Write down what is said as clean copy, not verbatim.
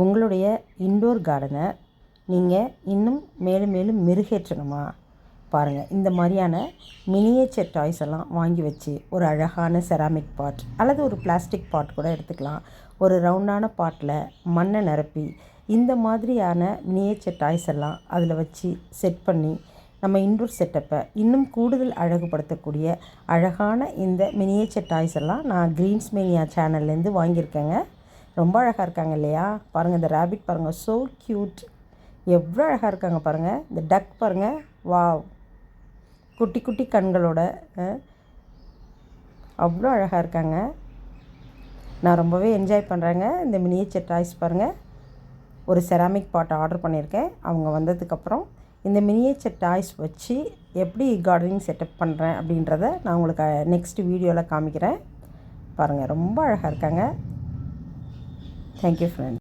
உங்களுடைய இன்டோர் கார்டனை நீங்கள் இன்னும் மேலும் மேலும் மெருகேற்றணுமா? பாருங்கள், இந்த மாதிரியான மினியேச்சர் டாய்ஸ் எல்லாம் வாங்கி வச்சு ஒரு அழகான செராமிக் பாட் அல்லது ஒரு பிளாஸ்டிக் பாட் கூட எடுத்துக்கலாம். ஒரு ரவுண்டான பாட்டில் மண்ணை நிரப்பி இந்த மாதிரியான மினியேச்சர் டாய்ஸ் எல்லாம் அதில் வச்சு செட் பண்ணி நம்ம இன்டோர் செட்டப்பை இன்னும் கூடுதல் அழகுபடுத்தக்கூடிய அழகான இந்த மினியேச்சர் டாய்ஸ் எல்லாம் நான் கிரீன்ஸ் மேனியா சேனல்லேருந்து வாங்கியிருக்கேங்க. ரொம்ப அழகாக இருக்காங்க இல்லையா? பாருங்கள், இந்த ரேபிட் பாருங்கள், ஸோ க்யூட். எவ்வளோ அழகாக இருக்காங்க பாருங்கள். இந்த டக் பாருங்கள், வாவ், குட்டி குட்டி கண்களோட அவ்வளோ அழகாக இருக்காங்க. நான் ரொம்பவே என்ஜாய் பண்ணுறேங்க இந்த மினியேச்சர் டாய்ஸ். பாருங்கள், ஒரு செராமிக் பாட் ஆர்டர் பண்ணியிருக்கேன். அவங்க வந்ததுக்கப்புறம் இந்த மினியேச்சர் டாய்ஸ் வச்சு எப்படி கார்டனிங் செட்டப் பண்ணுறேன் அப்படின்றத நான் உங்களுக்கு நெக்ஸ்ட் வீடியோவில் காமிக்கிறேன். பாருங்கள், ரொம்ப அழகாக இருக்காங்க. Thank you friends.